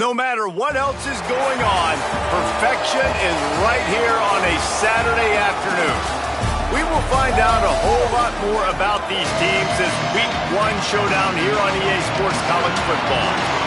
No matter what else is going on, perfection is right here on a Saturday afternoon. We will find out a whole lot more about these teams this Week 1 showdown here on EA Sports College Football.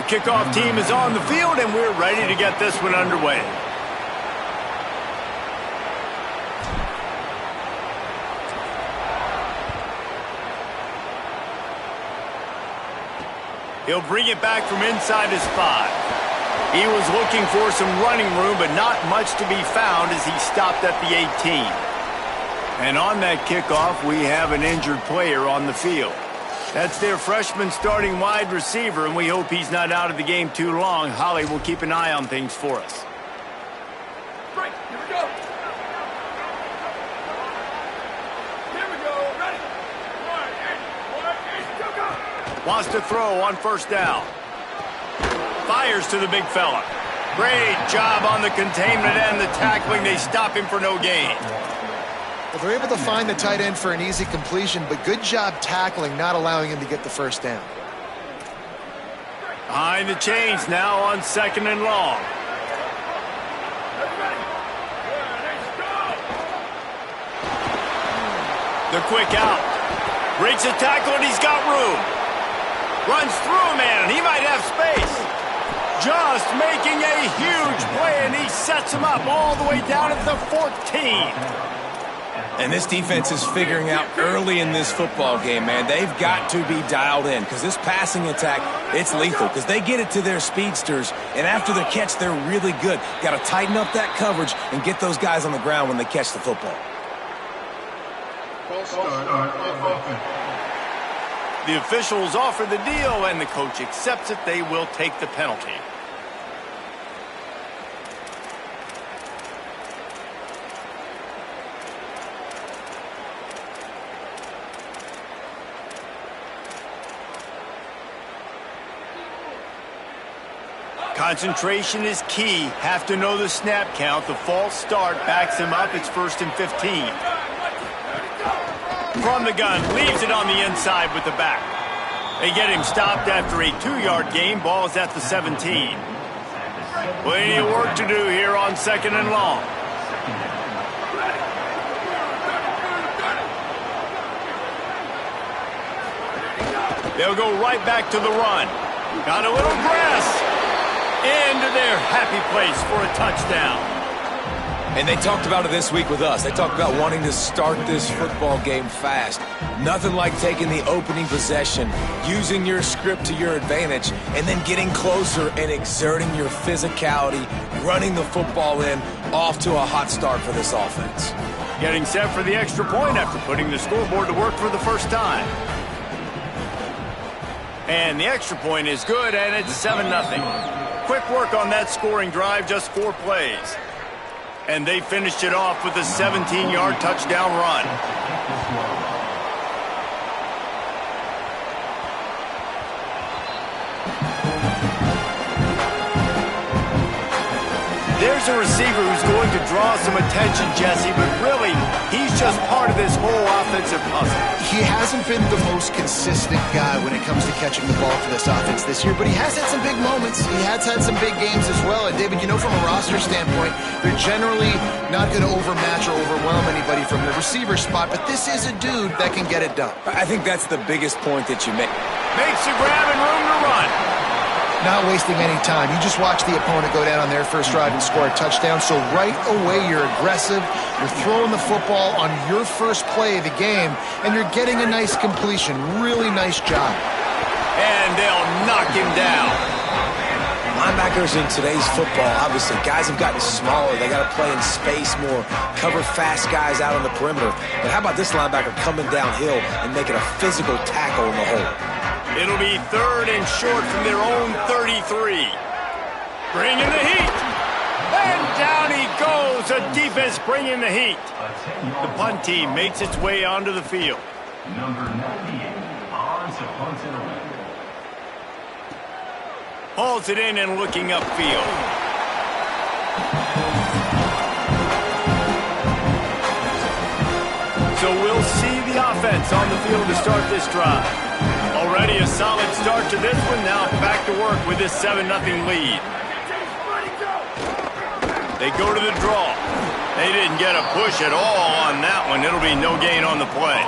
Kickoff team is on the field, and we're ready to get this one underway. He'll bring it back from inside his 5. He was looking for some running room, but not much to be found as he stopped at the 18. And on that kickoff, we have an injured player on the field. That's their freshman starting wide receiver, and we hope he's not out of the game too long. Holly will keep an eye on things for us. Break. Here we go. Here we go. Ready. 1, 8, 1, 8, go. Wants to throw on first down. Fires to the big fella. Great job on the containment and the tackling. They stop him for no gain. Well, they're able to find the tight end for an easy completion, but good job tackling, not allowing him to get the first down. Behind the chains now on 2nd and long. The quick out. Breaks a tackle and he's got room. Runs through a man and he might have space. Just making a huge play, and he sets him up all the way down at the 14. And this defense is figuring out early in this football game, man. They've got to be dialed in because this passing attack, it's lethal because they get it to their speedsters, and after the catch, they're really good. Got to tighten up that coverage and get those guys on the ground when they catch the football. The officials offer the deal, and the coach accepts it. They will take the penalty. Concentration is key. Have to know the snap count. The false start backs him up. It's 1st and 15. From the gun, leaves it on the inside with the back. They get him stopped after a 2-yard gain. Ball is at the 17. Plenty of work to do here on 2nd and long. They'll go right back to the run. Got a little grass. Into their happy place for a touchdown. And they talked about it this week with us. They talked about wanting to start this football game fast. Nothing like taking the opening possession, using your script to your advantage, and then getting closer and exerting your physicality, running the football in, off to a hot start for this offense. Getting set for the extra point after putting the scoreboard to work for the first time. And the extra point is good, and it's 7-0. Quick work on that scoring drive, just 4 plays. And they finished it off with a 17-yard touchdown run. There's a receiver who's going to draw some attention, Jesse, but really, he's just part of this whole offensive puzzle. He hasn't been the most consistent guy when it comes to catching the ball for this offense this year, but he has had some big moments. He has had some big games as well. And, David, you know, from a roster standpoint, they're generally not going to overmatch or overwhelm anybody from the receiver spot, but this is a dude that can get it done. I think that's the biggest point that you make. Makes a grab and room to run. Not wasting any time. You just watch the opponent go down on their first drive and score a touchdown. So right away, you're aggressive. You're throwing the football on your first play of the game, and you're getting a nice completion. Really nice job. And they'll knock him down. Linebackers in today's football, obviously, guys have gotten smaller. They got to play in space more, cover fast guys out on the perimeter. But how about this linebacker coming downhill and making a physical tackle in the hole? It'll be 3rd and short from their own 33. Bringing the heat. And down he goes. The defense bringing the heat. The punt team makes its way onto the field. Number 98 on to punt and away. Hauls it in and looking upfield. So we'll see the offense on the field to start this drive. Already a solid start to this one. Now back to work with this 7-0 lead. They go to the draw. They didn't get a push at all on that one. It'll be no gain on the play.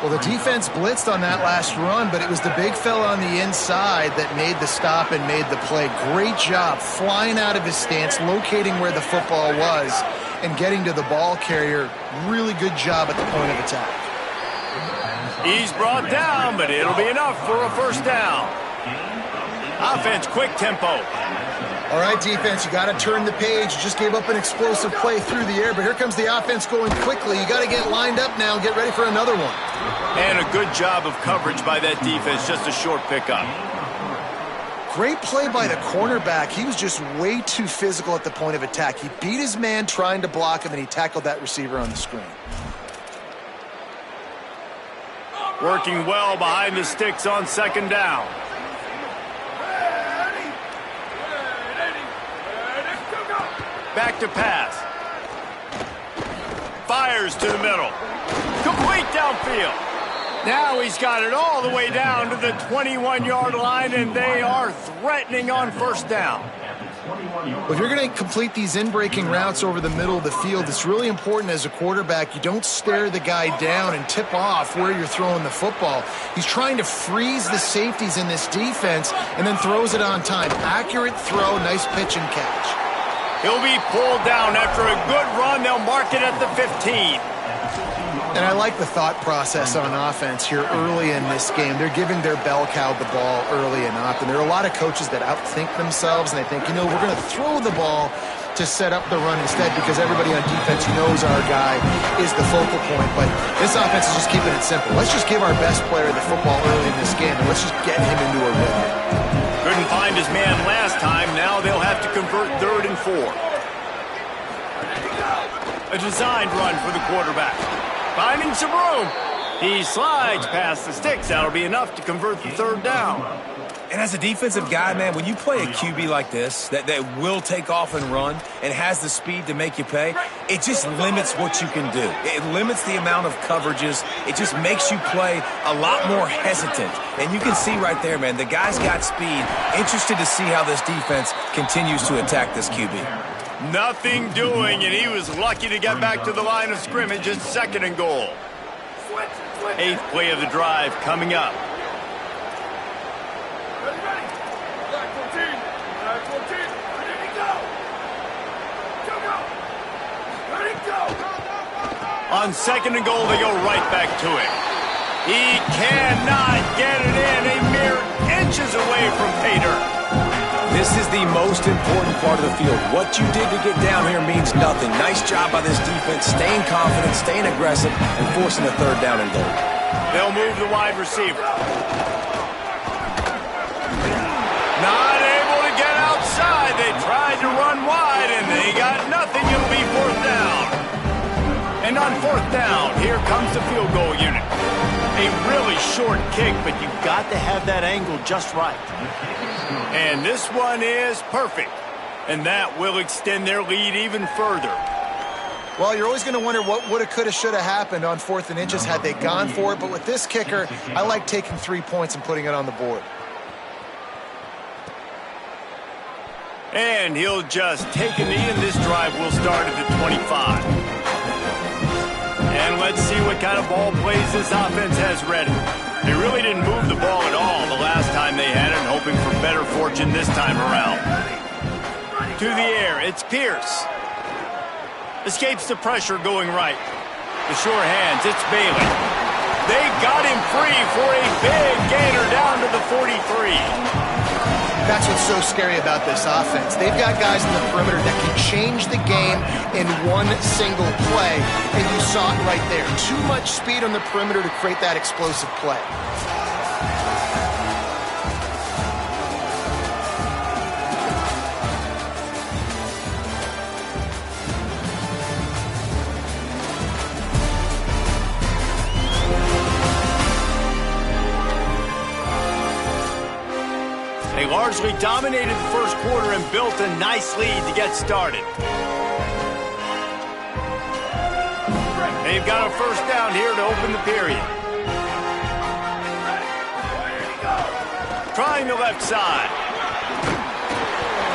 Well, the defense blitzed on that last run, but it was the big fella on the inside that made the stop and made the play. Great job flying out of his stance, locating where the football was, and getting to the ball carrier. Really good job at the point of attack. He's brought down, but it'll be enough for a first down. Offense, quick tempo. All right, defense, you got to turn the page. You just gave up an explosive play through the air, but here comes the offense going quickly. You got to get lined up now and get ready for another one. And a good job of coverage by that defense, just a short pickup. Great play by the cornerback. He was just way too physical at the point of attack. He beat his man trying to block him, and he tackled that receiver on the screen. Working well behind the sticks on 2nd down. Back to pass. Fires to the middle. Complete downfield. Now he's got it all the way down to the 21-yard line, and they are threatening on 1st down. Well, if you're going to complete these in-breaking routes over the middle of the field, it's really important as a quarterback you don't stare the guy down and tip off where you're throwing the football. He's trying to freeze the safeties in this defense and then throws it on time. Accurate throw, nice pitch and catch. He'll be pulled down after a good run. They'll mark it at the 15. And I like the thought process on offense here early in this game. They're giving their bell cow the ball early and often. There are a lot of coaches that outthink themselves, and they think, you know, we're going to throw the ball to set up the run instead because everybody on defense knows our guy is the focal point. But this offense is just keeping it simple. Let's just give our best player the football early in this game, and let's just get him into a rhythm. Couldn't find his man last time. Now they'll have to convert 3rd and 4. A designed run for the quarterback. Finding some room. He slides past the sticks. That'll be enough to convert the 3rd down. And as a defensive guy, man, when you play a QB like this, that will take off and run and has the speed to make you pay, it just limits what you can do. It limits the amount of coverages. It just makes you play a lot more hesitant. And you can see right there, man, the guy's got speed. Interested to see how this defense continues to attack this QB. Nothing doing, and he was lucky to get back to the line of scrimmage at 2nd and goal. 8th play of the drive coming up. On 2nd and goal, they go right back to it. He cannot get it in. A mere inches away from pay dirt. This is the most important part of the field. What you did to get down here means nothing. Nice job by this defense, staying confident, staying aggressive, and forcing a 3rd down and goal. They'll move the wide receiver. Not able to get outside. They tried to run wide, and they got nothing. It'll be 4th down. And on 4th down, here comes the field goal unit. A really short kick, but you've got to have that angle just right. And this one is perfect. And that will extend their lead even further. Well, you're always going to wonder what woulda, coulda, shoulda happened on 4th and inches had they gone for it. But with this kicker, I like taking 3 points and putting it on the board. And he'll just take a knee, and this drive will start at the 25. And let's see what kind of ball plays this offense has ready. They really didn't move the ball at all the last time they had it, hoping for better fortune this time around. To the air, it's Pierce. Escapes the pressure going right. The sure hands, it's Bailey. They got him free for a big gainer down to the 43. That's what's so scary about this offense. They've got guys in the perimeter that can change the game in one single play, and you saw it right there. Too much speed on the perimeter to create that explosive play. They largely dominated the first quarter and built a nice lead to get started. They've got a first down here to open the period. Trying the left side.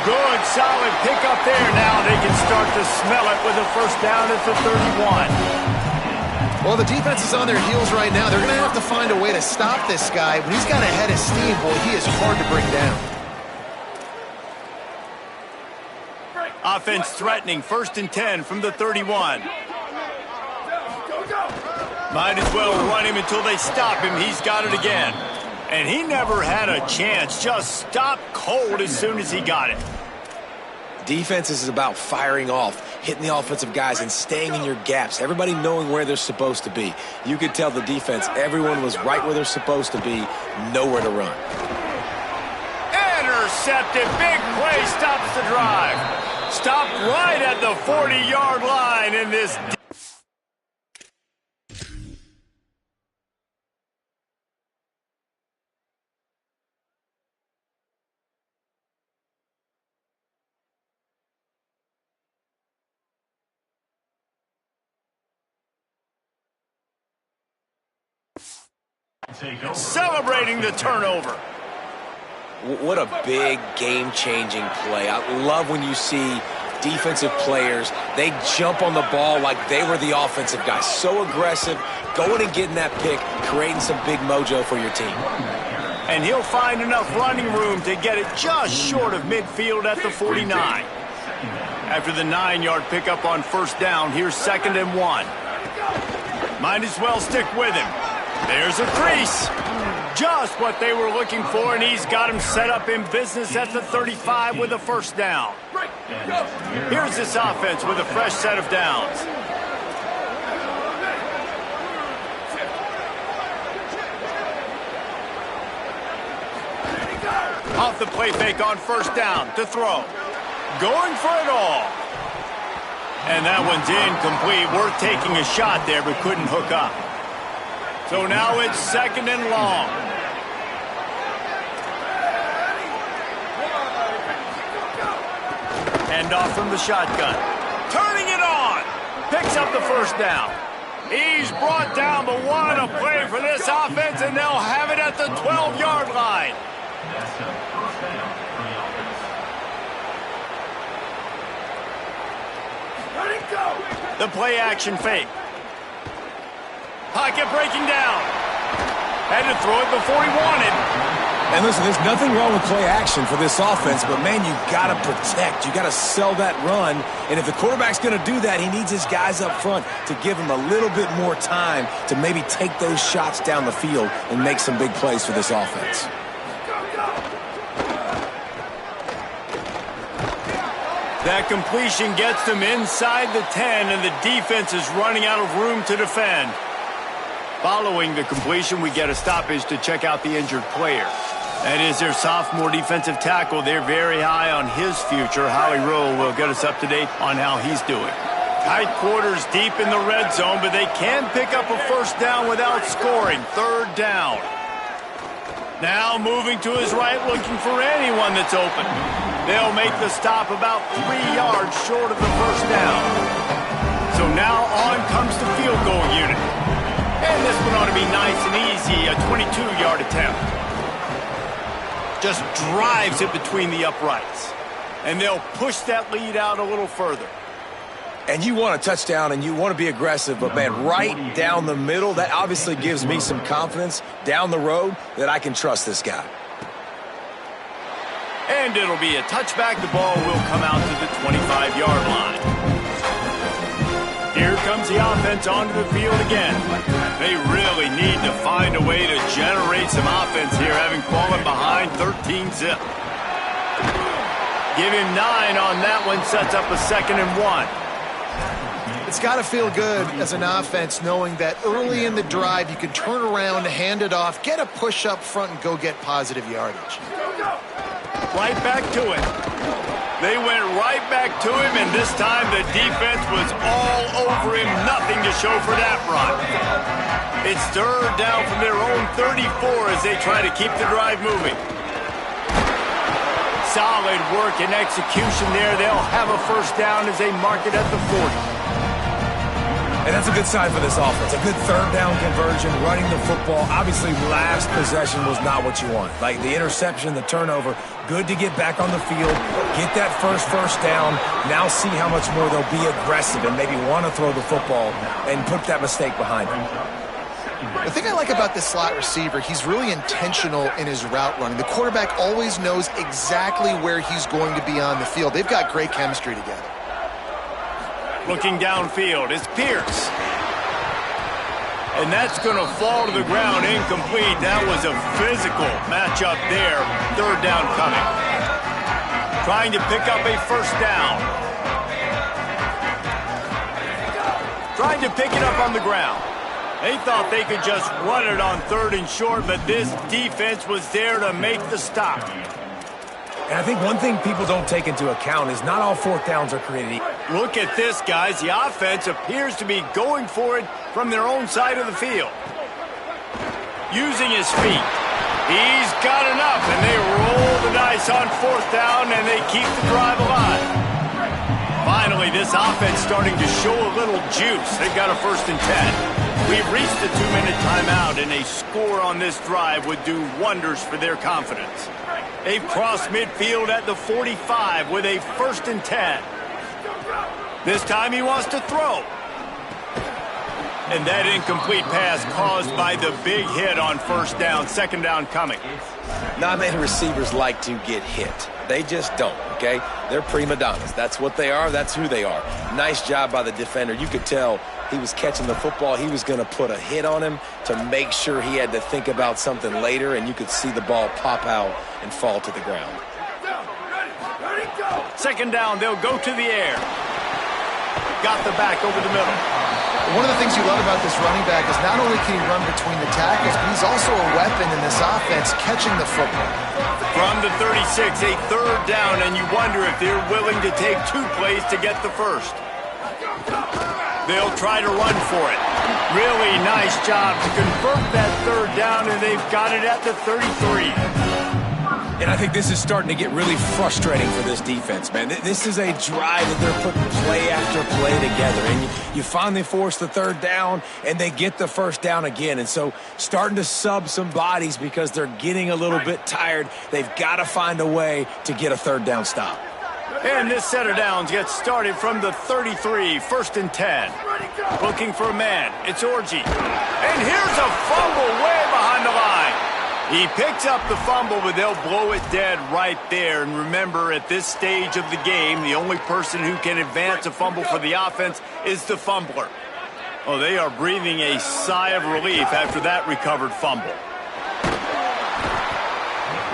Good, solid pickup there. Now they can start to smell it with a first down at the 31. Well, the defense is on their heels right now. They're going to have to find a way to stop this guy. When he's got a head of steam, boy, he is hard to bring down. Offense threatening, 1st and 10 from the 31. Might as well run him until they stop him. He's got it again. And he never had a chance. Just stopped cold as soon as he got it. Defense is about firing off, hitting the offensive guys, and staying in your gaps. Everybody knowing where they're supposed to be. You could tell the defense, everyone was right where they're supposed to be, nowhere to run. Intercepted. Big play stops the drive. Stopped right at the 40-yard line in this. Celebrating the turnover. What a big game-changing play. I love when you see defensive players, they jump on the ball like they were the offensive guys. So aggressive, going and getting that pick, creating some big mojo for your team. And he'll find enough running room to get it just short of midfield at the 49. After the 9-yard pickup on first down, here's 2nd and 1. Might as well stick with him. There's a crease. Just what they were looking for, and he's got him set up in business at the 35 with a first down. Here's this offense with a fresh set of downs. Off the play fake on first down to throw. Going for it all. And that one's incomplete. Worth taking a shot there, but couldn't hook up. So now it's 2nd and long. Hand off from the shotgun. Turning it on. Picks up the first down. He's brought down, but what a play for this offense, and they'll have it at the 12-yard line. The play action fake. Pocket breaking down. Had to throw it before he wanted. And listen, there's nothing wrong with play action for this offense, but man, you got to protect. You got to sell that run. And if the quarterback's going to do that, he needs his guys up front to give him a little bit more time to maybe take those shots down the field and make some big plays for this offense. That completion gets them inside the 10, and the defense is running out of room to defend. Following the completion, we get a stoppage to check out the injured player. That is their sophomore defensive tackle. They're very high on his future. Howie Rowe will get us up to date on how he's doing. Tight quarters deep in the red zone, but they can pick up a first down without scoring. 3rd down. Now moving to his right, looking for anyone that's open. They'll make the stop about 3 yards short of the first down. So now on comes the field goal unit. And this one ought to be nice and easy, a 22-yard attempt. Just drives it between the uprights. And they'll push that lead out a little further. And you want a touchdown and you want to be aggressive, but man, right down the middle, that obviously gives me some confidence down the road that I can trust this guy. And it'll be a touchback. The ball will come out to the 25-yard line. Here comes the offense onto the field again. They really need to find a way to generate some offense here, having fallen behind 13-zip. Give him 9 on that one, sets up a 2nd and 1. It's got to feel good as an offense knowing that early in the drive you can turn around, hand it off, get a push up front, and go get positive yardage. Right back to it. They went right back to him, and this time the defense was all over him. Nothing to show for that run. It's 3rd down from their own 34 as they try to keep the drive moving. Solid work and execution there. They'll have a 1st down as they mark it at the 40. And that's a good sign for this offense. A good 3rd down conversion, running the football. Obviously, last possession was not what you want. Like the interception, the turnover, good to get back on the field, get that first down, now see how much more they'll be aggressive and maybe want to throw the football and put that mistake behind them. The thing I like about this slot receiver, he's really intentional in his route running. The quarterback always knows exactly where he's going to be on the field. They've got great chemistry together. Looking downfield, it's Pierce. And that's going to fall to the ground, incomplete. That was a physical matchup there. 3rd down coming. Trying to pick up a 1st down. Trying to pick it up on the ground. They thought they could just run it on 3rd and short, but this defense was there to make the stop. And I think one thing people don't take into account is not all 4th downs are created. Look at this, guys. The offense appears to be going for it from their own side of the field. Using his feet. He's got enough, and they roll the dice on 4th down, and they keep the drive alive. Finally, this offense starting to show a little juice. They've got a 1st and 10. We've reached the 2-minute timeout, and a score on this drive would do wonders for their confidence. They've crossed midfield at the 45 with a 1st and 10. This time he wants to throw. And that incomplete pass caused by the big hit on 1st down. 2nd down coming. Not many receivers like to get hit. They just don't, okay? They're prima donnas. That's what they are. That's who they are. Nice job by the defender. You could tell he was catching the football. He was going to put a hit on him to make sure he had to think about something later, and you could see the ball pop out and fall to the ground. 2nd down, they'll go to the air. Got the back over the middle. One of the things you love about this running back is not only can he run between the tackles, but he's also a weapon in this offense catching the football. From the 36, a 3rd down, and you wonder if they're willing to take 2 plays to get the 1st. They'll try to run for it. Really nice job to convert that 3rd down, and they've got it at the 33. And I think this is starting to get really frustrating for this defense, man. This is a drive that they're putting play after play together. And you finally force the 3rd down, and they get the 1st down again. And so starting to sub some bodies because they're getting a little bit tired. They've got to find a way to get a 3rd down stop. And this set of downs gets started from the 33, 1st and 10. Looking for a man. It's Orji. And here's a fumble way behind the line. He picks up the fumble, but they'll blow it dead right there. And remember, at this stage of the game, the only person who can advance a fumble for the offense is the fumbler. Oh, they are breathing a sigh of relief after that recovered fumble.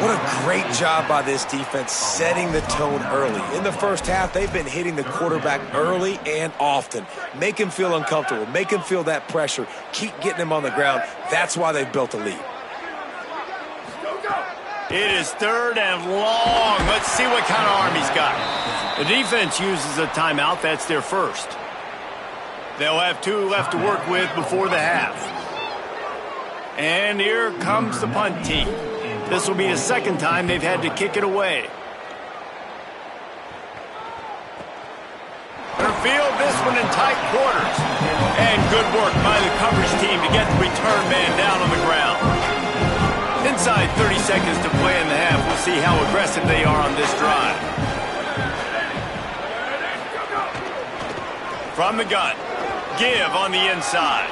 What a great job by this defense setting the tone early. In the 1st half, they've been hitting the quarterback early and often. Make him feel uncomfortable. Make him feel that pressure. Keep getting him on the ground. That's why they've built a lead. It is 3rd and long. Let's see what kind of arm he's got. The defense uses a timeout. That's their 1st. They'll have 2 left to work with before the half. And here comes the punt team. This will be the 2nd time they've had to kick it away. They'll field this one in tight quarters. And good work by the coverage team to get the return man down on the ground. Inside 30 seconds to play in the half. We'll see how aggressive they are on this drive. From the gun. Give on the inside.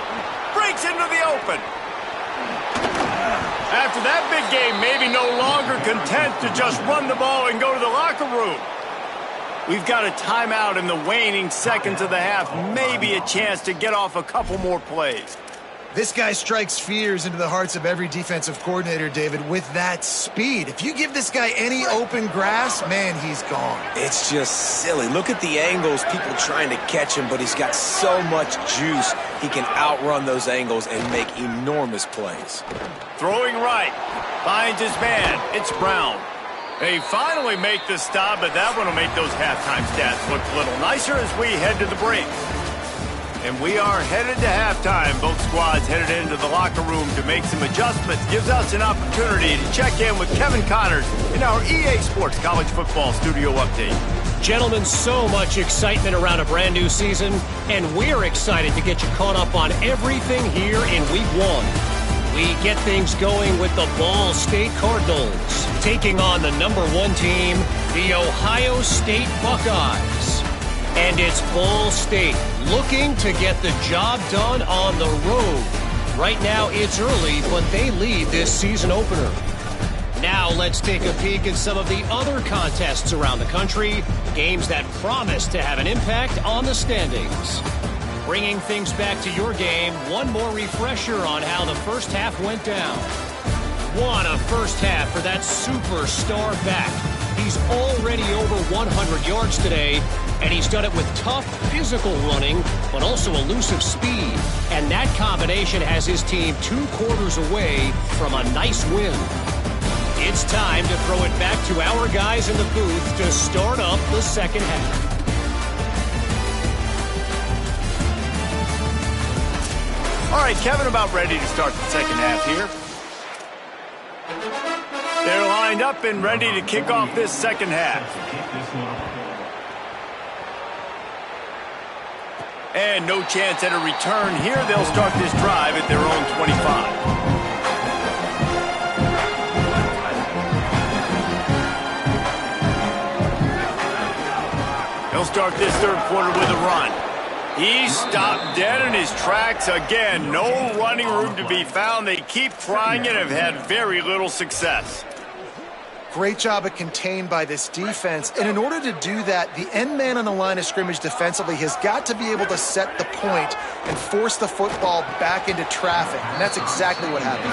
Breaks into the open. After that big game, maybe no longer content to just run the ball and go to the locker room. We've got a timeout in the waning seconds of the half. Maybe a chance to get off a couple more plays. This guy strikes fears into the hearts of every defensive coordinator, David, with that speed. If you give this guy any open grass, man, he's gone. It's just silly. Look at the angles, people trying to catch him, but he's got so much juice. He can outrun those angles and make enormous plays. Throwing right. Finds his man. It's Brown. They finally make the stop, but that one will make those halftime stats look a little nicer as we head to the break. And we are headed to halftime. Both squads headed into the locker room to make some adjustments. Gives us an opportunity to check in with Kevin Connors in our EA Sports College Football Studio Update. Gentlemen, so much excitement around a brand new season, and we're excited to get you caught up on everything here in Week 1. We get things going with the Ball State Cardinals, taking on the #1 team, the Ohio State Buckeyes. And it's Ball State looking to get the job done on the road. Right now it's early, but they lead this season opener. Now let's take a peek at some of the other contests around the country, games that promise to have an impact on the standings. Bringing things back to your game, one more refresher on how the first half went down. What a first half for that superstar back. He's already over 100 yards today, and he's done it with tough physical running, but also elusive speed. And that combination has his team 2 quarters away from a nice win. It's time to throw it back to our guys in the booth to start up the second half. All right, Kevin, about ready to start the second half here. They're lined up and ready to kick off this second half. And no chance at a return here. They'll start this drive at their own 25. He'll start this third quarter with a run. He's stopped dead in his tracks again. No running room to be found. They keep trying and have had very little success. Great job of contained by this defense. And in order to do that, the end man on the line of scrimmage defensively has got to be able to set the point and force the football back into traffic. And that's exactly what happened.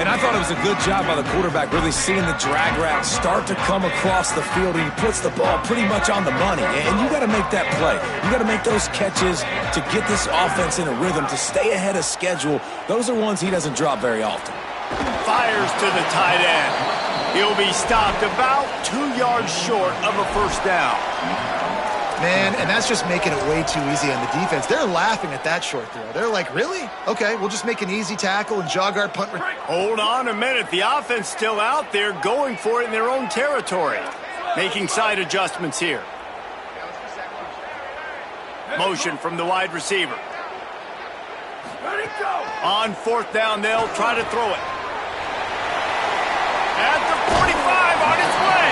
And I thought it was a good job by the quarterback, really seeing the drag route start to come across the field, and he puts the ball pretty much on the money. And you got to make that play. You got to make those catches to get this offense in a rhythm, to stay ahead of schedule. Those are ones he doesn't drop very often. Fires to the tight end. He'll be stopped about 2 yards short of a first down. Man, and that's just making it way too easy on the defense. They're laughing at that short throw. They're like, really? Okay, we'll just make an easy tackle and jog our punt. Hold on a minute. The offense still out there going for it in their own territory. Making side adjustments here. Motion from the wide receiver. On fourth down, they'll try to throw it. At the 45, on its way.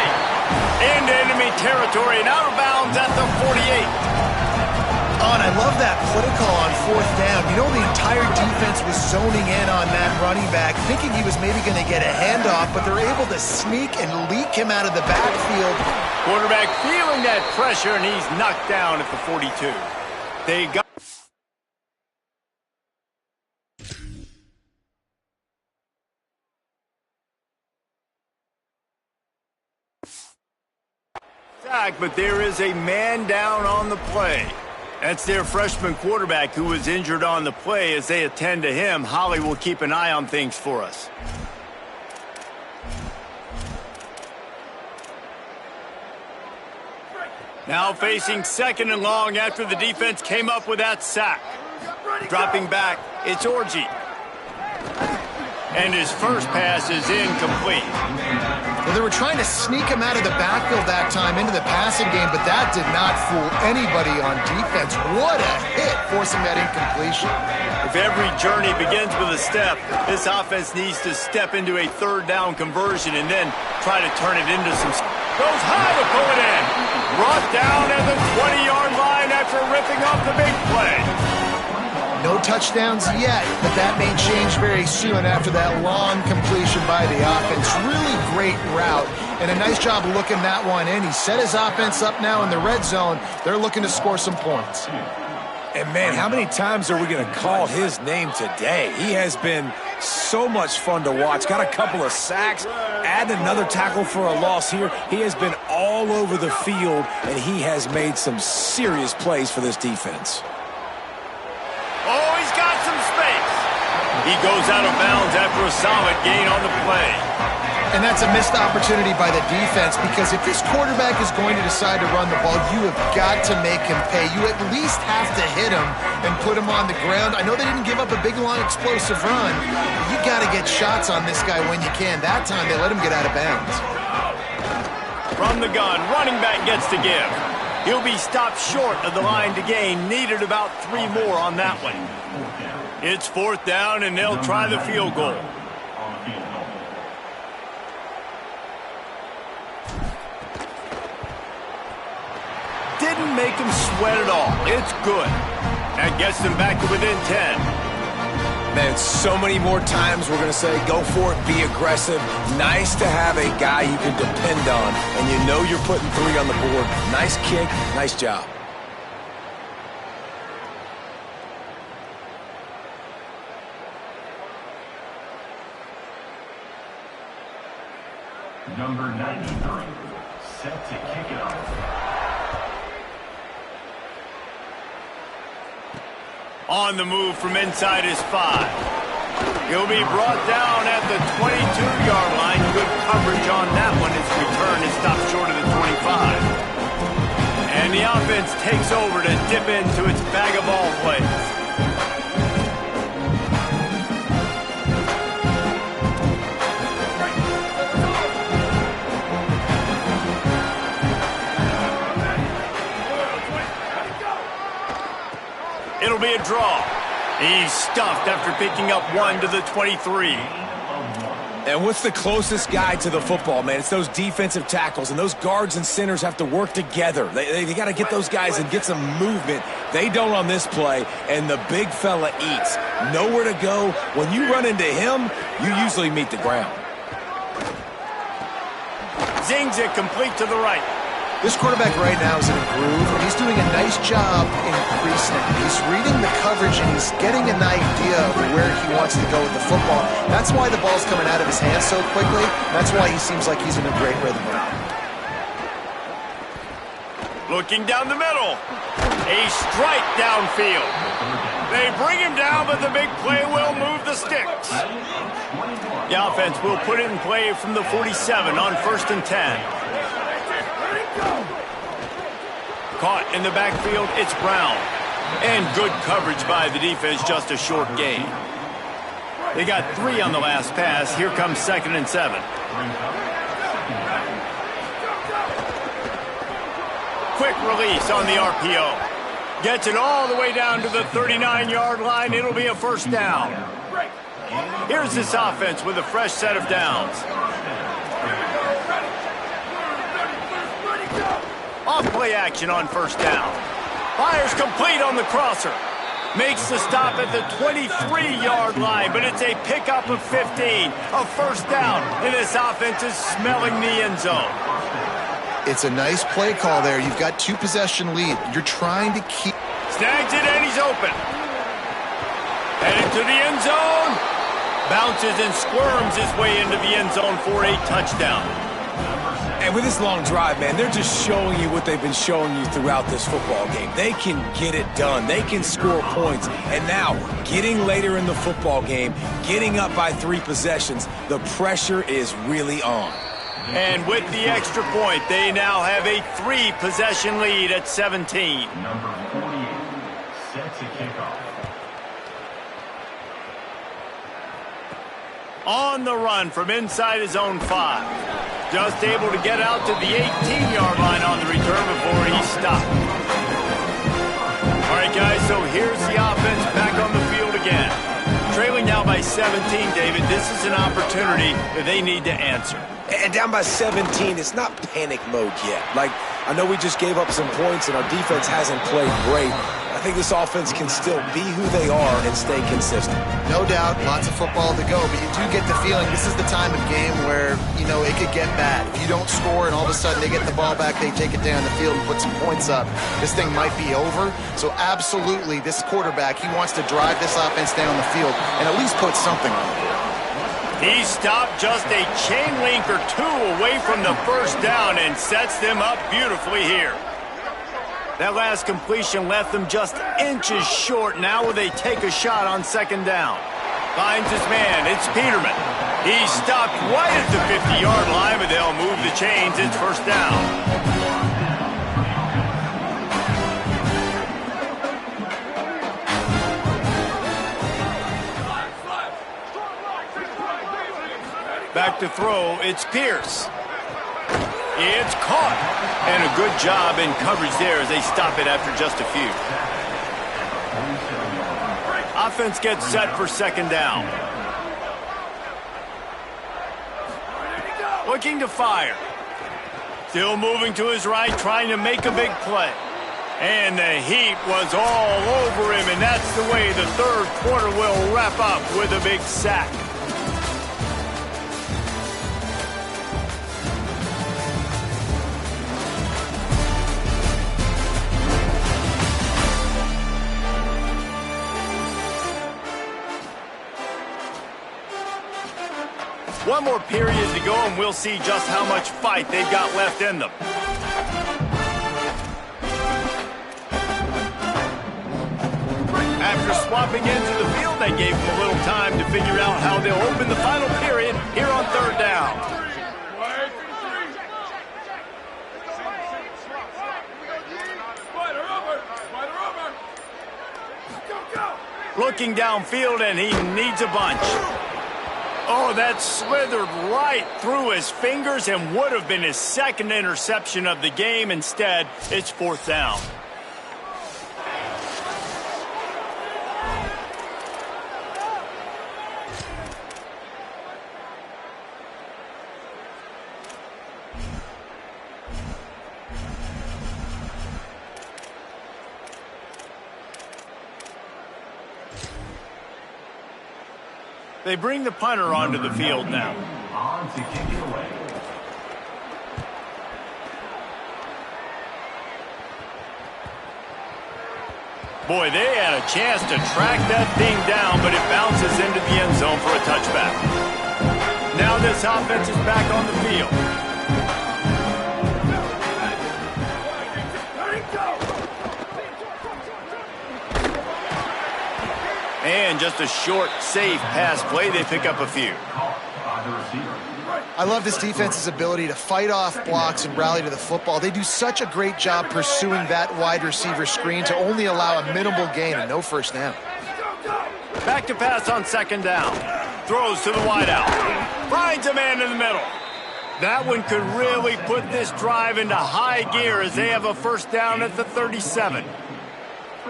Into enemy territory and out of bounds at the 48. Oh, and I love that play call on fourth down. You know, the entire defense was zoning in on that running back, thinking he was maybe going to get a handoff, but they're able to sneak and leak him out of the backfield. Quarterback feeling that pressure, and he's knocked down at the 42. They got... but there is a man down on the play. That's their freshman quarterback who was injured on the play. As they attend to him, Holly will keep an eye on things for us. Now facing second and long after the defense came up with that sack. Dropping back, it's Orji. And his first pass is incomplete. Well, they were trying to sneak him out of the backfield that time into the passing game, but that did not fool anybody on defense. What a hit, forcing that incompletion. If every journey begins with a step, this offense needs to step into a third down conversion and then try to turn it into some... Goes high to pull it in. Brought down at the 20-yard line after ripping off the big play. No touchdowns yet, but that may change very soon after that long completion by the offense. Really great route, and a nice job looking that one in. He set his offense up now in the red zone. They're looking to score some points. And, man, how many times are we going to call his name today? He has been so much fun to watch. Got a couple of sacks, add another tackle for a loss here. He has been all over the field, and he has made some serious plays for this defense. Oh, he's got some space. He goes out of bounds after a solid gain on the play. And that's a missed opportunity by the defense, because if this quarterback is going to decide to run the ball, you have got to make him pay. You at least have to hit him and put him on the ground. I know they didn't give up a big, long, explosive run, but you got to get shots on this guy when you can. That time, they let him get out of bounds. From the gun, running back gets to give. He'll be stopped short of the line to gain. Needed about 3 more on that one. It's 4th down, and they'll try the field goal. Didn't make him sweat at all. It's good. That gets them back to within 10. Man, so many more times we're going to say, go for it, be aggressive. Nice to have a guy you can depend on, and you know you're putting 3 on the board. Nice kick, nice job. Number 93, set to kick it off. On the move from inside his 5. He'll be brought down at the 22-yard line. Good coverage on that one. His return is stopped short of the 25. And the offense takes over to dip into its bag of ball plays. It'll be a draw. He's stuffed after picking up 1 to the 23. And what's the closest guy to the football, man? It's those defensive tackles, and those guards and centers have to work together. They got to get those guys and get some movement. They don't on this play, and the big fella eats. Nowhere to go. When you run into him, you usually meet the ground. Zings it complete to the right. This quarterback right now is in a groove, and he's doing a nice job increasing. He's reading the coverage, and he's getting an idea of where he wants to go with the football. That's why the ball's coming out of his hands so quickly. That's why he seems like he's in a great rhythm. Looking down the middle. A strike downfield. They bring him down, but the big play will move the sticks. The offense will put it in play from the 47 on 1st and 10. Caught in the backfield, it's Brown. And good coverage by the defense, just a short gain. They got 3 on the last pass. Here comes 2nd and 7. Quick release on the RPO. Gets it all the way down to the 39-yard line. It'll be a 1st down. Here's this offense with a fresh set of downs. Off-play action on 1st down. Fires complete on the crosser. Makes the stop at the 23-yard line, but it's a pickup of 15. A 1st down, and this offense is smelling the end zone. It's a nice play call there. You've got 2-possession lead. You're trying to keep... Snags it, and he's open. Headed to the end zone. Bounces and squirms his way into the end zone for a touchdown. And with this long drive, man, they're just showing you what they've been showing you throughout this football game. They can get it done. They can score points. And now, getting later in the football game, getting up by 3 possessions, the pressure is really on. And with the extra point, they now have a 3-possession lead at 17. Number 48, set to kick off. On the run from inside his own 5. Just able to get out to the 18-yard line on the return before he stopped. All right, guys, so here's the offense back on the field again. Trailing now by 17, David. This is an opportunity that they need to answer. And down by 17, it's not panic mode yet. Like, I know we just gave up some points and our defense hasn't played great. I I think this offense can still be who they are and stay consistent. No doubt, lots of football to go, but you do get the feeling this is the time of game where, you know, it could get bad. If you don't score and all of a sudden they get the ball back, they take it down the field and put some points up, this thing might be over. So absolutely, this quarterback, he wants to drive this offense down the field and at least put something on the board. He stopped just a chain link or two away from the first down and sets them up beautifully here. That last completion left them just inches short. Now will they take a shot on second down? Finds his man. It's Peterman. He stopped right at the 50-yard line, but they'll move the chains. It's first down. Back to throw, it's Pierce. It's caught. And a good job in coverage there as they stop it after just a few. Offense gets set for second down. Looking to fire. Still moving to his right, trying to make a big play. And the heat was all over him, and that's the way the third quarter will wrap up with a big sack. One more period to go, and we'll see just how much fight they've got left in them. After swapping into the field, they gave them a little time to figure out how they'll open the final period here on third down. Looking downfield, and he needs a bunch. Oh, that slithered right through his fingers and would have been his second interception of the game. Instead, it's fourth down. They bring the punter onto the field now. On to kick it away. Boy, they had a chance to track that thing down, but it bounces into the end zone for a touchback. Now this offense is back on the field. And just a short, safe pass play. They pick up a few. I love this defense's ability to fight off blocks and rally to the football. They do such a great job pursuing that wide receiver screen to only allow a minimal gain and no first down. Back to pass on second down. Throws to the wideout. Finds a man in the middle. That one could really put this drive into high gear as they have a first down at the 37.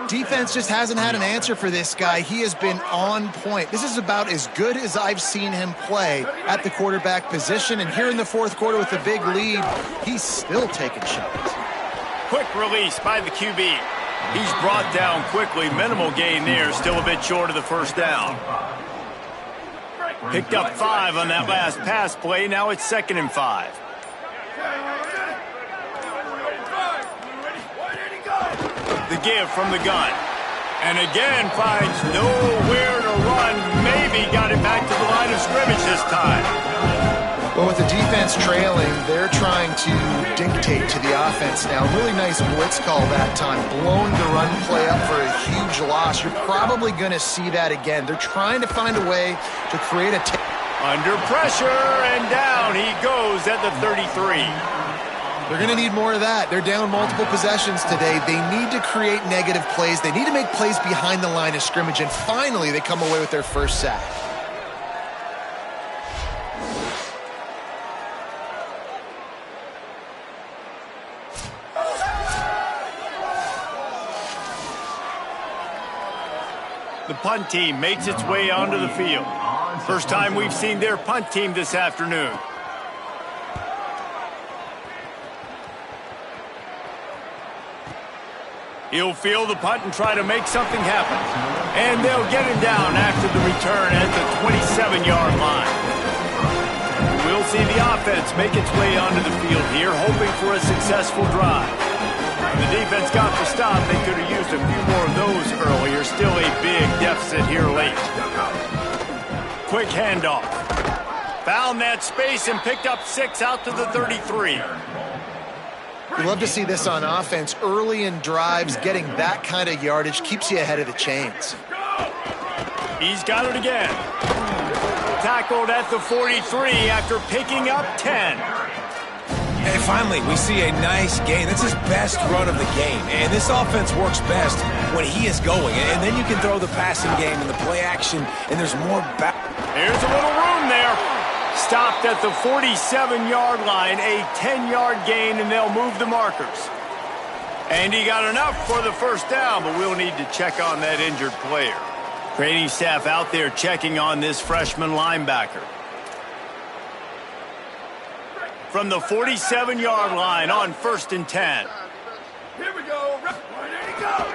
Defense just hasn't had an answer for this guy. He has been on point. This is about as good as I've seen him play at the quarterback position. And here in the fourth quarter with a big lead, he's still taking shots. Quick release by the QB. He's brought down quickly. Minimal gain there. Still a bit short of the first down. Picked up 5 on that last pass play. Now it's 2nd and 5. The give from the gun. And again finds nowhere to run. Maybe got it back to the line of scrimmage this time. Well, with the defense trailing, they're trying to dictate to the offense now. Really nice blitz call that time. Blowing the run play up for a huge loss. You're probably going to see that again. They're trying to find a way to create a... Under pressure, and down he goes at the 33. They're going to need more of that. They're down multiple possessions today. They need to create negative plays. They need to make plays behind the line of scrimmage, and finally they come away with their first sack. The punt team makes its way onto the field. First time we've seen their punt team this afternoon. He'll field the punt and try to make something happen. And they'll get him down after the return at the 27-yard line. We'll see the offense make its way onto the field here, hoping for a successful drive. The defense got the stop. They could have used a few more of those earlier. Still a big deficit here late. Quick handoff. Found that space and picked up 6 out to the 33. You love to see this on offense. Early in drives, getting that kind of yardage keeps you ahead of the chains. He's got it again. Tackled at the 43 after picking up 10. And finally, we see a nice gain. That's his best run of the game. And this offense works best when he is going. And then you can throw the passing game and the play action, and there's more back. Here's a little room there. Stopped at the 47-yard line, a 10-yard gain, and they'll move the markers. And he got enough for the first down, but we'll need to check on that injured player. Training staff out there checking on this freshman linebacker. From the 47-yard line on 1st and 10. Here we go. Ready to go.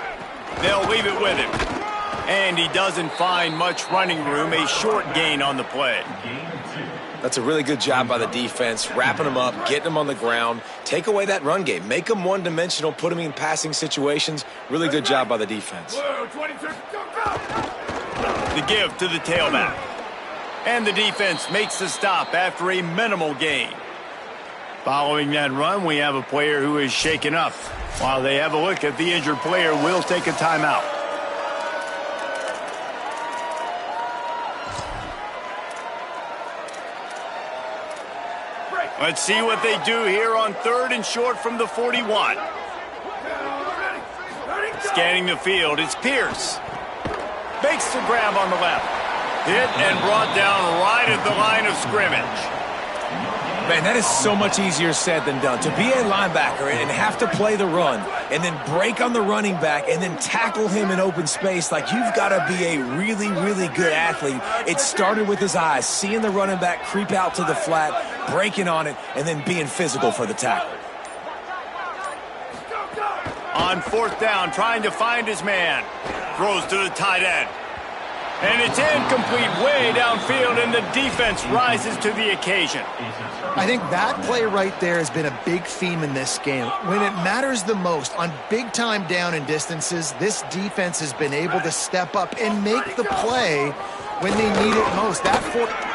They'll leave it with him. And he doesn't find much running room, a short gain on the play. That's a really good job by the defense, wrapping them up, getting them on the ground. Take away that run game. Make them one-dimensional, put them in passing situations. Really good job by the defense. The give to the tailback. And the defense makes the stop after a minimal gain. Following that run, we have a player who is shaken up. While they have a look at the injured player, we'll take a timeout. Let's see what they do here on 3rd and short from the 41. Scanning the field, it's Pierce. Makes the grab on the left. Hit and brought down right at the line of scrimmage. Man, that is so much easier said than done. To be a linebacker and have to play the run and then break on the running back and then tackle him in open space, like you've got to be a really, really good athlete. It started with his eyes, seeing the running back creep out to the flat, breaking on it, and then being physical for the tackle. On 4th down, trying to find his man. Throws to the tight end. And it's incomplete way downfield, and the defense rises to the occasion. I think that play right there has been a big theme in this game. When it matters the most, on big-time down and distances, this defense has been able to step up and make the play when they need it most.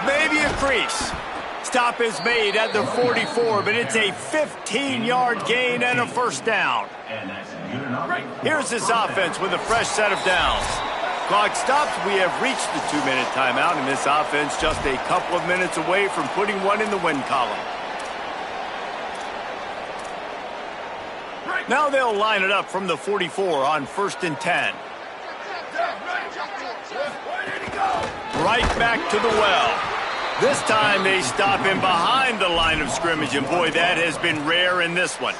Maybe a crease. Stop is made at the 44, but it's a 15-yard gain and a first down. Here's this offense with a fresh set of downs. Clock stops. We have reached the 2-minute timeout, and this offense just a couple of minutes away from putting one in the win column. Now they'll line it up from the 44 on 1st and 10. Right back to the well. This time they stop him behind the line of scrimmage, and boy, that has been rare in this one.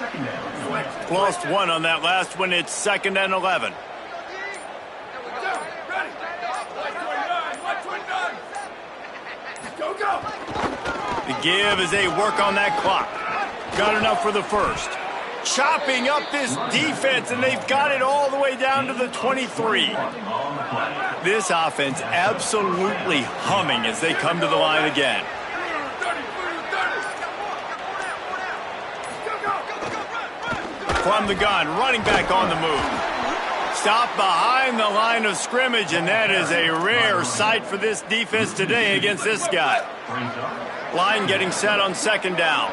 Lost one on that last one. It's 2nd and 11. The give as they work on that clock. Got enough for the first. Chopping up this defense, and they've got it all the way down to the 23. This offense absolutely humming as they come to the line again. From the gun, running back on the move. Stop behind the line of scrimmage, and that is a rare sight for this defense today against this guy. Line getting set on 2nd down.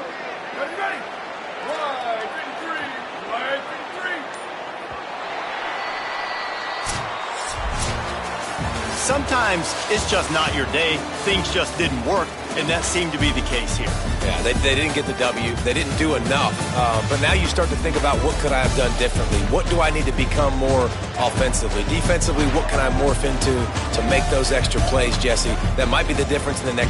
Sometimes it's just not your day. Things just didn't work, and that seemed to be the case here. Yeah, they didn't get the W. They didn't do enough. But now you start to think about, what could I have done differently? What do I need to become more offensively? Defensively, what can I morph into to make those extra plays, Jesse? That might be the difference in the next